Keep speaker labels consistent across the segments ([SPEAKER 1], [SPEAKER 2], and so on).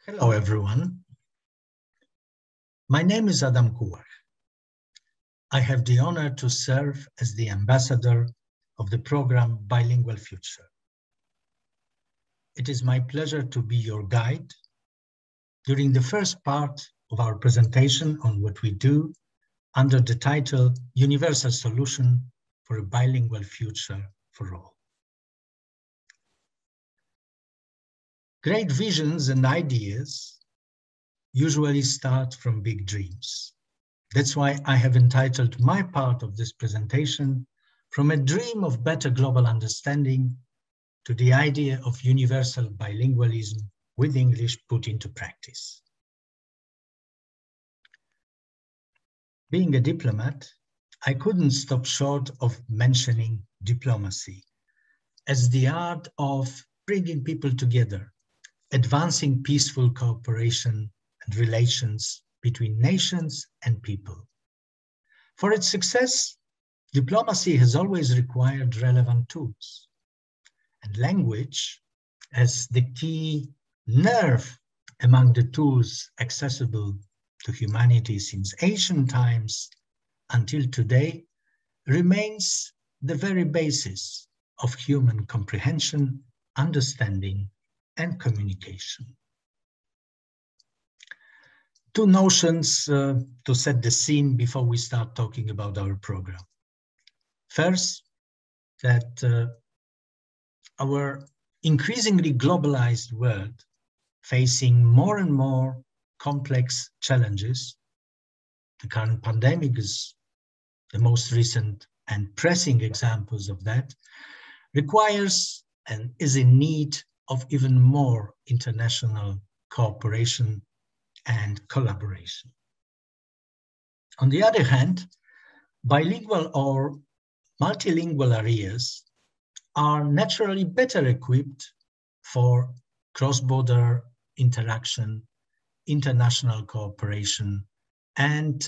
[SPEAKER 1] Hello, everyone. My name is Adam Kuwar. I have the honor to serve as the ambassador of the program Bilingual Future. It is my pleasure to be your guide during the first part of our presentation on what we do under the title Universal Solution for a Bilingual Future for All. Great visions and ideas usually start from big dreams. That's why I have entitled my part of this presentation From a Dream of Better Global Understanding to the Idea of Universal Bilingualism with English Put into Practice. Being a diplomat, I couldn't stop short of mentioning diplomacy as the art of bringing people together, advancing peaceful cooperation and relations between nations and people. For its success, diplomacy has always required relevant tools, and language as the key nerve among the tools accessible to humanity since ancient times until today remains the very basis of human comprehension, understanding, and communication. Two notions to set the scene before we start talking about our program. First, that our increasingly globalized world, facing more and more complex challenges, the current pandemic is the most recent and pressing examples of that, requires and is in need of even more international cooperation and collaboration. On the other hand, bilingual or multilingual areas are naturally better equipped for cross-border interaction, international cooperation, and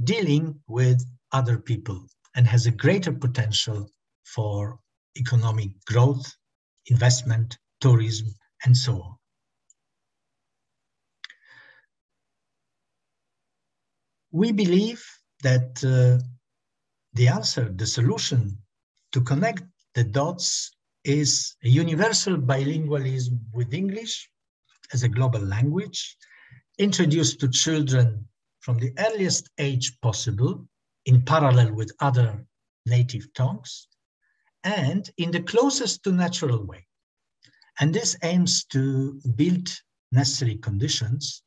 [SPEAKER 1] dealing with other people, and has a greater potential for economic growth, investment, tourism, and so on. We believe that the answer, the solution to connect the dots is a universal bilingualism with English as a global language, introduced to children from the earliest age possible, in parallel with other native tongues, and in the closest to natural way. And this aims to build necessary conditions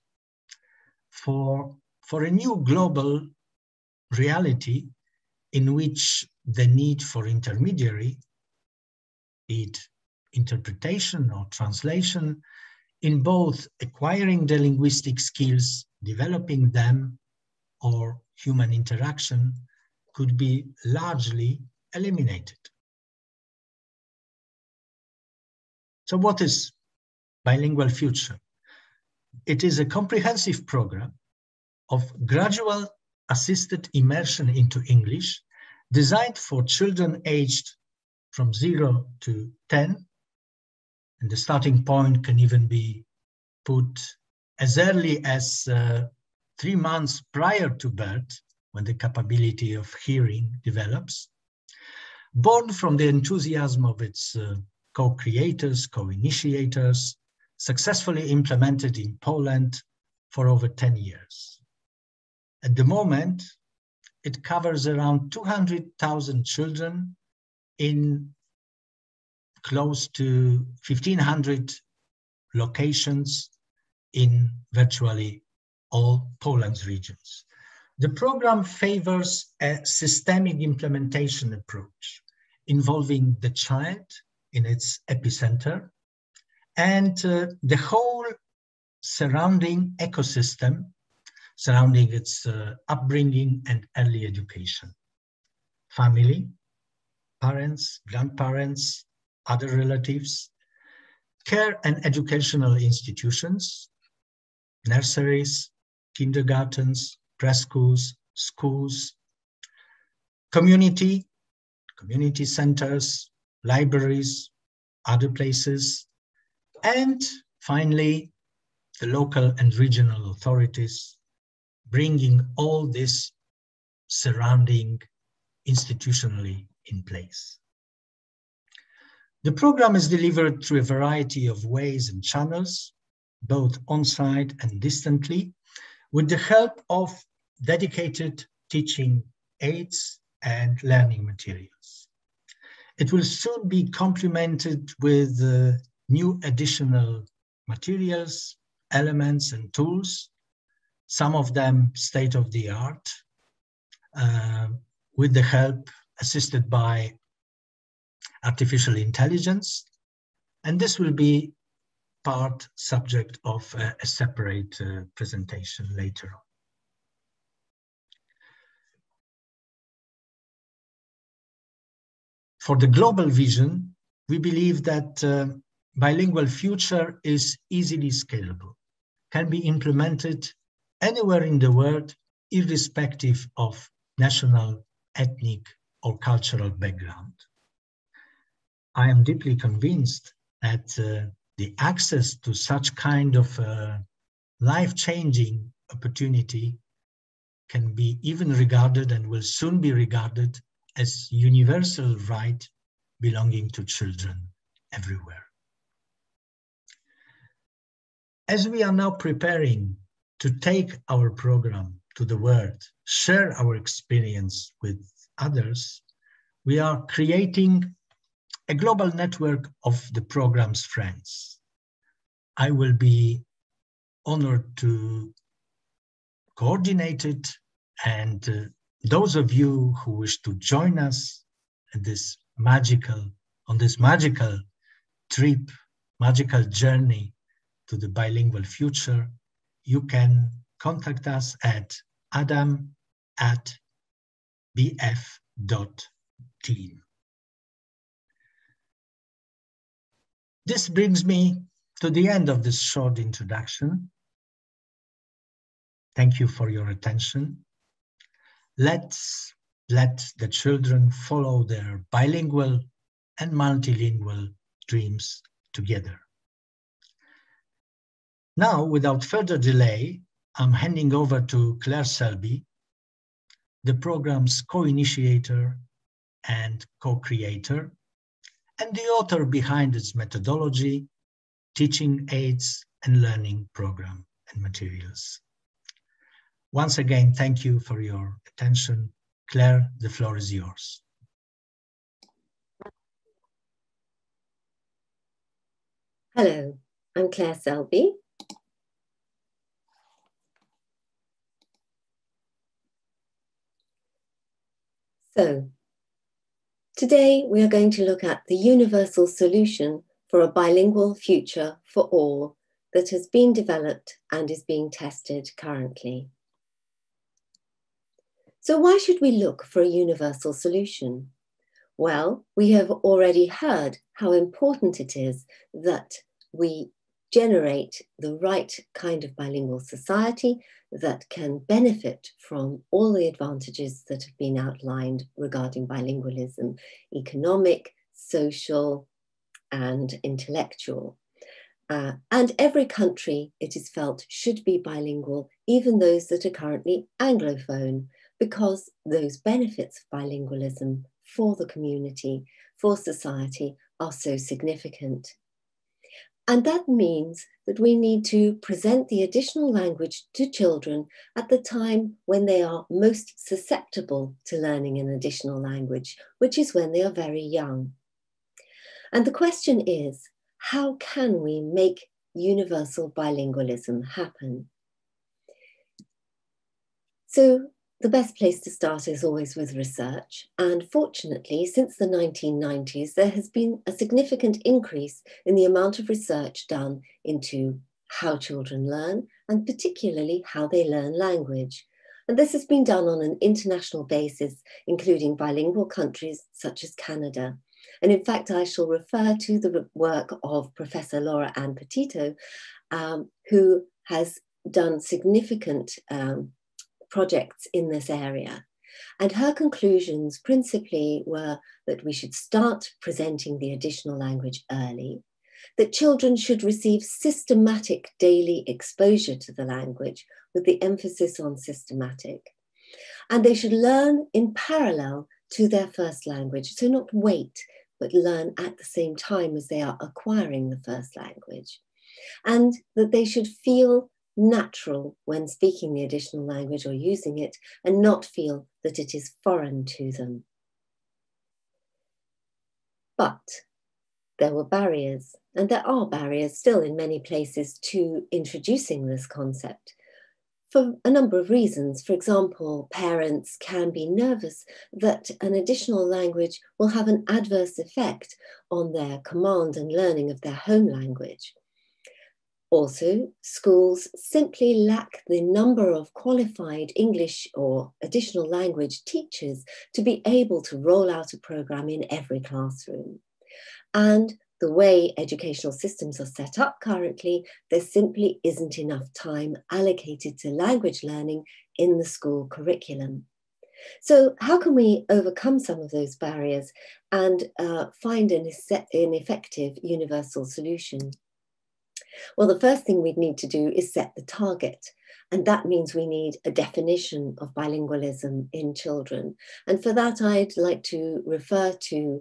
[SPEAKER 1] for a new global reality in which the need for intermediary, be it interpretation or translation, in both acquiring the linguistic skills, developing them, or human interaction, could be largely eliminated. So what is Bilingual Future? It is a comprehensive program of gradual assisted immersion into English designed for children aged from 0 to 10. And the starting point can even be put as early as 3 months prior to birth, when the capability of hearing develops, born from the enthusiasm of its co-creators, co-initiators, successfully implemented in Poland for over 10 years. At the moment, it covers around 200,000 children in close to 1,500 locations in virtually all Poland's regions. The program favors a systemic implementation approach involving the child in its epicenter and the whole surrounding ecosystem surrounding its upbringing and early education. Family, parents, grandparents, other relatives, care and educational institutions, nurseries, kindergartens, preschools, schools, community centers, libraries, other places, and finally, the local and regional authorities, bringing all this surrounding institutionally in place. The program is delivered through a variety of ways and channels, both on-site and distantly, with the help of dedicated teaching aids and learning materials. It will soon be complemented with new additional materials, elements, and tools, some of them state-of-the-art, with the help assisted by artificial intelligence, and this will be part subject of a separate presentation later on. For the global vision, we believe that bilingual future is easily scalable, can be implemented anywhere in the world, irrespective of national, ethnic, or cultural background. I am deeply convinced that the access to such kind of life-changing opportunity can be even regarded and will soon be regarded as universal right belonging to children everywhere. As we are now preparing to take our program to the world, share our experience with others, we are creating a global network of the program's friends. I will be honored to coordinate it, and those of you who wish to join us on this magical trip, magical journey to the bilingual future, you can contact us at adam@bf.team. This brings me to the end of this short introduction. Thank you for your attention. Let's let the children follow their bilingual and multilingual dreams together. Now, without further delay, I'm handing over to Claire Selby, the program's co-initiator and co-creator, and the author behind its methodology, teaching aids, and learning program and materials. Once again, thank you for your attention. Claire, the floor is yours.
[SPEAKER 2] Hello, I'm Claire Selby. So, today we are going to look at the universal solution for a bilingual future for all that has been developed and is being tested currently. So why should we look for a universal solution? Well, we have already heard how important it is that we generate the right kind of bilingual society that can benefit from all the advantages that have been outlined regarding bilingualism, economic, social, and intellectual. And every country, it is felt, should be bilingual, even those that are currently Anglophone, because those benefits of bilingualism for the community, for society, are so significant. And that means that we need to present the additional language to children at the time when they are most susceptible to learning an additional language, which is when they are very young. And the question is, how can we make universal bilingualism happen? So the best place to start is always with research. And fortunately, since the 1990s, there has been a significant increase in the amount of research done into how children learn, and particularly how they learn language. And this has been done on an international basis, including bilingual countries such as Canada. And in fact, I shall refer to the work of Professor Laura Ann Petito, who has done significant projects in this area. And her conclusions principally were that we should start presenting the additional language early, that children should receive systematic daily exposure to the language, with the emphasis on systematic. And they should learn in parallel to their first language. So not wait, but learn at the same time as they are acquiring the first language. And that they should feel natural when speaking the additional language or using it, and not feel that it is foreign to them. But there were barriers, and there are barriers still in many places to introducing this concept for a number of reasons. For example, parents can be nervous that an additional language will have an adverse effect on their command and learning of their home language. Also, schools simply lack the number of qualified English or additional language teachers to be able to roll out a program in every classroom. And the way educational systems are set up currently, there simply isn't enough time allocated to language learning in the school curriculum. So how can we overcome some of those barriers and find an effective universal solution? Well, the first thing we'd need to do is set the target. And that means we need a definition of bilingualism in children. And for that, I'd like to refer to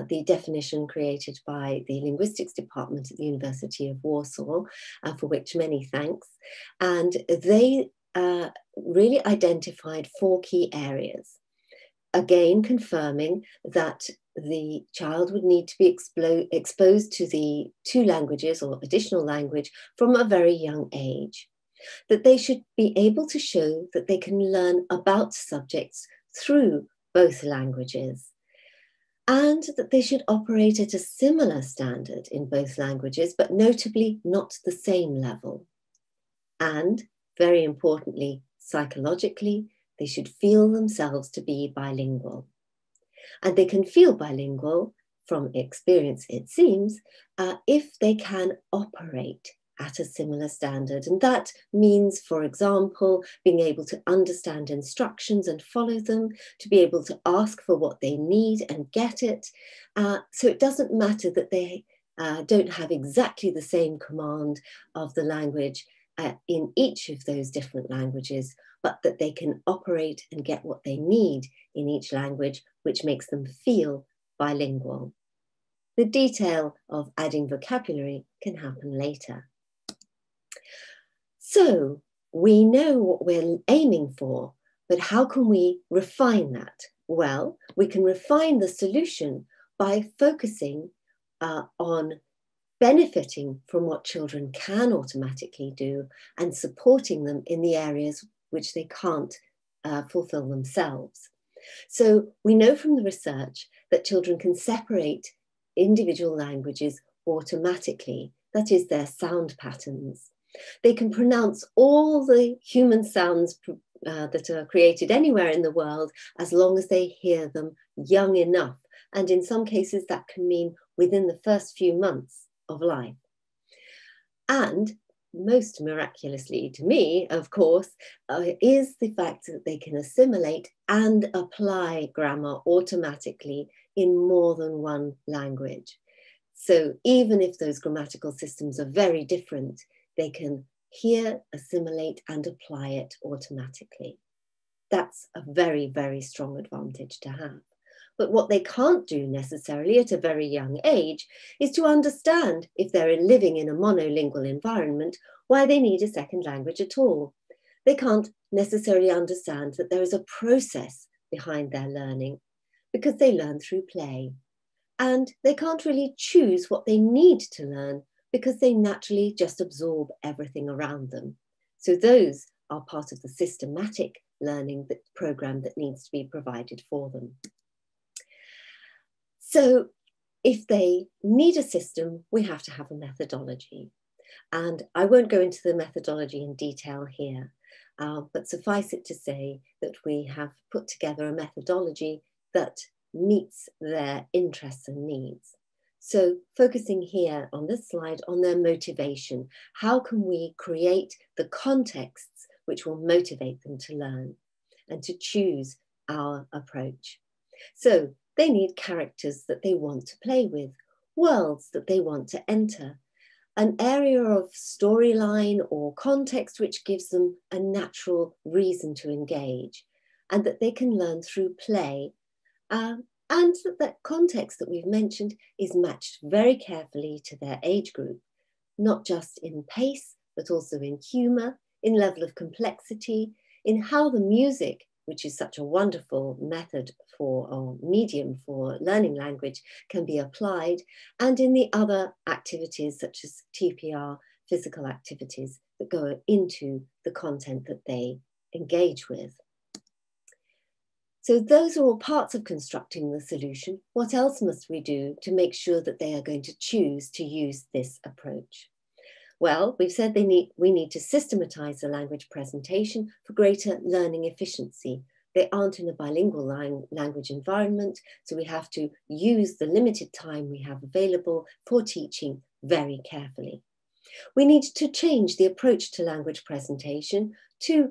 [SPEAKER 2] the definition created by the Linguistics Department at the University of Warsaw, for which many thanks. And they really identified 4 key areas. Again, confirming that the child would need to be exposed to the 2 languages or additional language from a very young age. That they should be able to show that they can learn about subjects through both languages, and that they should operate at a similar standard in both languages, but notably not the same level. And very importantly, psychologically, they should feel themselves to be bilingual. And they can feel bilingual, from experience it seems, if they can operate at a similar standard. And that means, for example, being able to understand instructions and follow them, to be able to ask for what they need and get it. So it doesn't matter that they don't have exactly the same command of the language in each of those different languages, but that they can operate and get what they need in each language, which makes them feel bilingual. The detail of adding vocabulary can happen later. So we know what we're aiming for, but how can we refine that? Well, we can refine the solution by focusing on benefiting from what children can automatically do and supporting them in the areas which they can't fulfill themselves. So we know from the research that children can separate individual languages automatically, that is, their sound patterns. They can pronounce all the human sounds that are created anywhere in the world as long as they hear them young enough. And in some cases, that can mean within the first few months of life. And most miraculously to me, of course, is the fact that they can assimilate and apply grammar automatically in more than one language. So even if those grammatical systems are very different, they can hear, assimilate, and apply it automatically. That's a very, very strong advantage to have. But what they can't do necessarily at a very young age is to understand, if they're living in a monolingual environment, why they need a second language at all. They can't necessarily understand that there is a process behind their learning, because they learn through play. And they can't really choose what they need to learn, because they naturally just absorb everything around them. So those are part of the systematic learning program that needs to be provided for them. So if they need a system, we have to have a methodology. And I won't go into the methodology in detail here, but suffice it to say that we have put together a methodology that meets their interests and needs. So focusing here on this slide on their motivation, how can we create the contexts which will motivate them to learn and to choose our approach? So they need characters that they want to play with. worlds that they want to enter, an area of storyline or context which gives them a natural reason to engage, and that they can learn through play. And that context that we've mentioned is matched very carefully to their age group, not just in pace, but also in humour, in level of complexity, in how the music, which is such a wonderful method for, or medium for learning language, can be applied, and in the other activities such as TPR, physical activities that go into the content that they engage with. So those are all parts of constructing the solution. What else must we do to make sure that they are going to choose to use this approach? Well, we've said we need to systematize the language presentation for greater learning efficiency. They aren't in a bilingual language environment, so we have to use the limited time we have available for teaching very carefully. We need to change the approach to language presentation to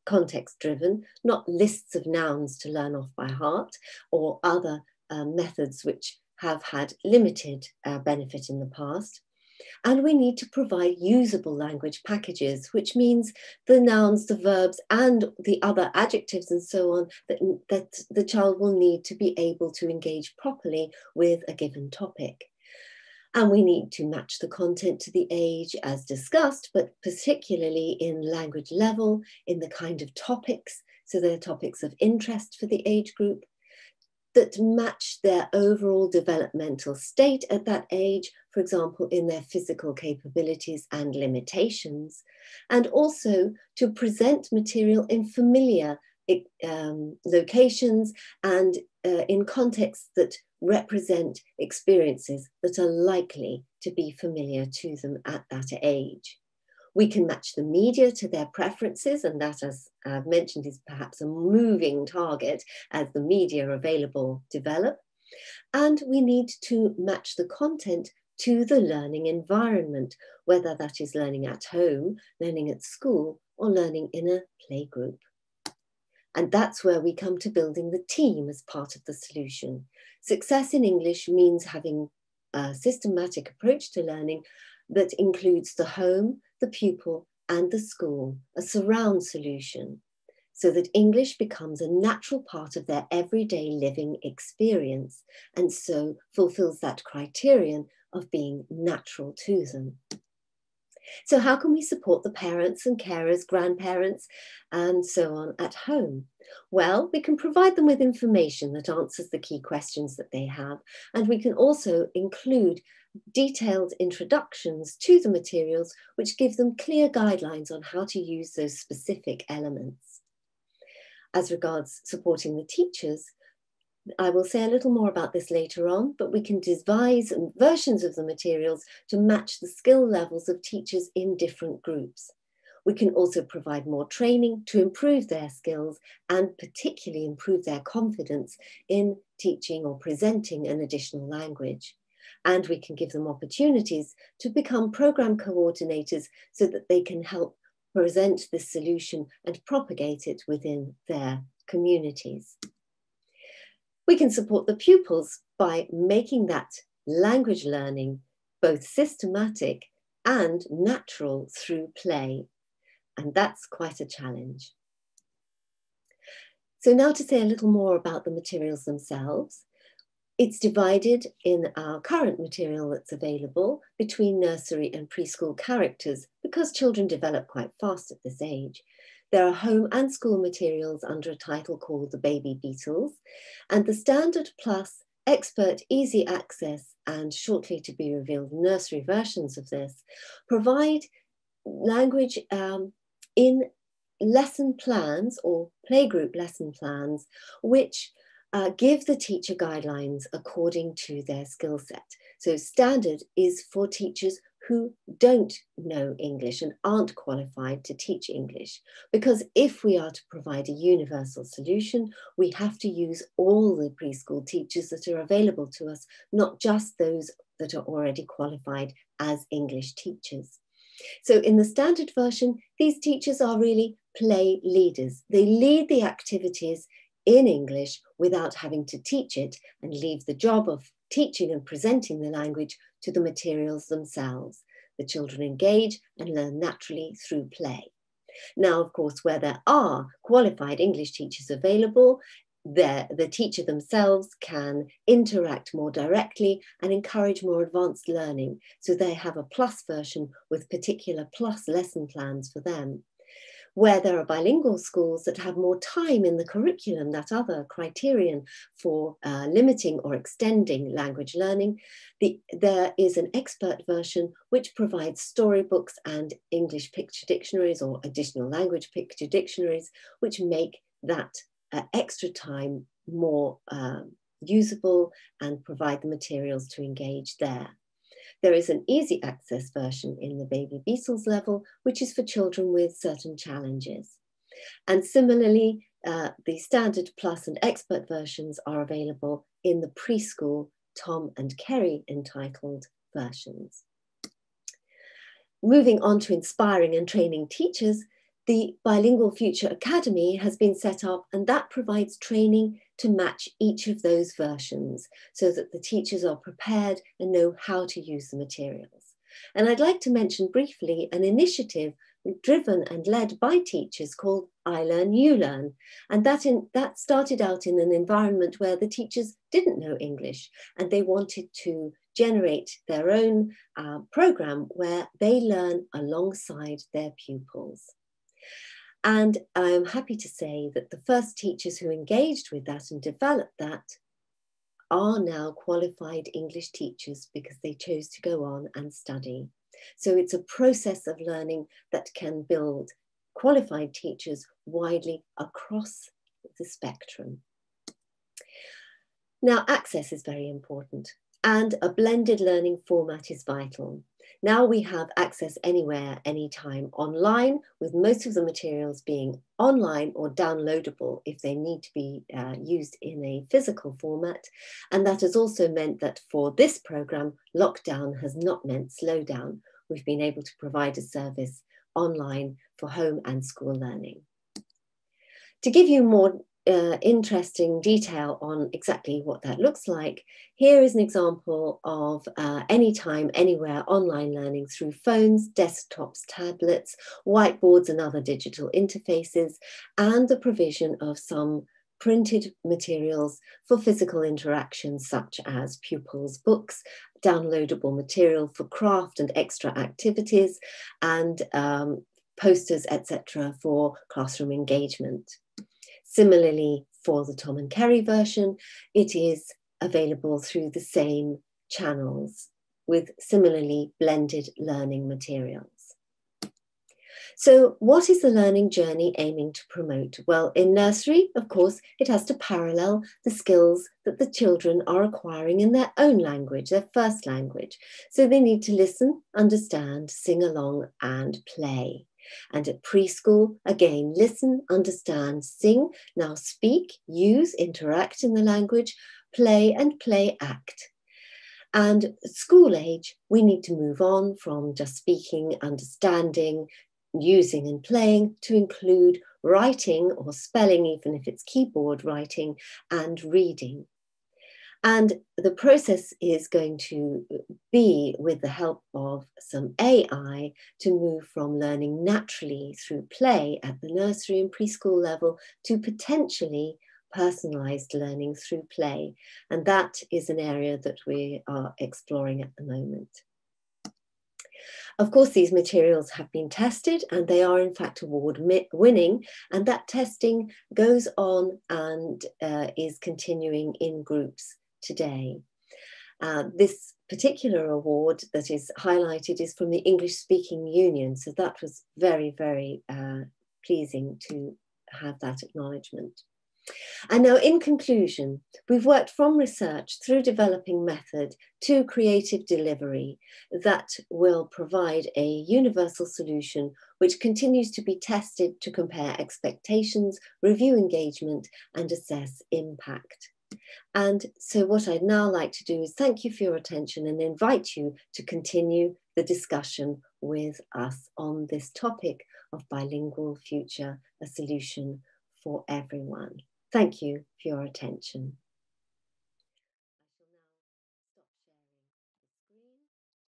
[SPEAKER 2] context-driven, not lists of nouns to learn off by heart or other methods which have had limited benefit in the past. And we need to provide usable language packages, which means the nouns, the verbs, and the other adjectives and so on that the child will need to be able to engage properly with a given topic. And we need to match the content to the age as discussed, but particularly in language level, in the kind of topics, so they're topics of interest for the age group, that match their overall developmental state at that age, for example, in their physical capabilities and limitations, and also to present material in familiar locations and in contexts that represent experiences that are likely to be familiar to them at that age. We can match the media to their preferences, and that, as I've mentioned, is perhaps a moving target as the media available develop. And we need to match the content to the learning environment, whether that is learning at home, learning at school, or learning in a playgroup. And that's where we come to building the team as part of the solution. Success in English means having a systematic approach to learning that includes the home, the pupil, and the school, a surround solution, so that English becomes a natural part of their everyday living experience, and so fulfills that criterion of being natural to them. So how can we support the parents and carers, grandparents, and so on at home? Well, we can provide them with information that answers the key questions that they have, and we can also include detailed introductions to the materials which give them clear guidelines on how to use those specific elements. As regards supporting the teachers, I will say a little more about this later on, but we can devise versions of the materials to match the skill levels of teachers in different groups. We can also provide more training to improve their skills and particularly improve their confidence in teaching or presenting an additional language. And we can give them opportunities to become program coordinators so that they can help present this solution and propagate it within their communities. We can support the pupils by making that language learning both systematic and natural through play. And that's quite a challenge. So now to say a little more about the materials themselves. It's divided in our current material that's available between nursery and preschool characters because children develop quite fast at this age. There are home and school materials under a title called The Baby Beatles, and the Standard Plus, Expert, Easy Access, and shortly to be revealed nursery versions of this provide language in lesson plans or playgroup lesson plans, which give the teacher guidelines according to their skill set. So standard is for teachers who don't know English and aren't qualified to teach English. Because if we are to provide a universal solution, we have to use all the preschool teachers that are available to us, not just those that are already qualified as English teachers. So in the standard version, these teachers are really play leaders. They lead the activities in English without having to teach it and leave the job of teaching and presenting the language to the materials themselves. The children engage and learn naturally through play. Now, of course, where there are qualified English teachers available, the teacher themselves can interact more directly and encourage more advanced learning. So they have a plus version with particular plus lesson plans for them. Where there are bilingual schools that have more time in the curriculum, that other criterion for limiting or extending language learning, there is an expert version which provides storybooks and English picture dictionaries or additional language picture dictionaries, which make that extra time more usable and provide the materials to engage there. There is an easy access version in the baby Beatles level, which is for children with certain challenges. And similarly, the standard plus and expert versions are available in the preschool Tom and Kerry entitled versions. Moving on to inspiring and training teachers, the Bilingual Future Academy has been set up, and that provides training to match each of those versions so that the teachers are prepared and know how to use the materials. And I'd like to mention briefly an initiative driven and led by teachers called I Learn, You Learn. And that started out in an environment where the teachers didn't know English and they wanted to generate their own program where they learn alongside their pupils. And I am happy to say that the first teachers who engaged with that and developed that are now qualified English teachers because they chose to go on and study. So it's a process of learning that can build qualified teachers widely across the spectrum. Now, access is very important, and a blended learning format is vital. Now we have access anywhere, anytime online, with most of the materials being online or downloadable if they need to be used in a physical format. And that has also meant that for this programme, lockdown has not meant slowdown. We've been able to provide a service online for home and school learning. To give you more interesting detail on exactly what that looks like, here is an example of anytime, anywhere online learning through phones, desktops, tablets, whiteboards and other digital interfaces, and the provision of some printed materials for physical interactions such as pupils' books, downloadable material for craft and extra activities, and posters, etc. for classroom engagement. Similarly, for the Tom and Kerry version, it is available through the same channels with similarly blended learning materials. So what is the learning journey aiming to promote? Well, in nursery, of course, it has to parallel the skills that the children are acquiring in their own language, their first language. So they need to listen, understand, sing along, and play. And at preschool, again, listen, understand, sing, now speak, use, interact in the language, play and play act. And at school age, we need to move on from just speaking, understanding, using and playing to include writing or spelling, even if it's keyboard writing, and reading. And the process is going to be with the help of some AI to move from learning naturally through play at the nursery and preschool level to potentially personalized learning through play. And that is an area that we are exploring at the moment. Of course, these materials have been tested and they are in fact award-winning, and that testing goes on and is continuing in groups today. This particular award that is highlighted is from the English Speaking Union, so that was very, very pleasing to have that acknowledgement. And now, in conclusion, we've worked from research through developing method to creative delivery that will provide a universal solution which continues to be tested to compare expectations, review engagement, and assess impact. And so what I'd now like to do is thank you for your attention and invite you to continue the discussion with us on this topic of bilingual future, a solution for everyone. Thank you for your attention.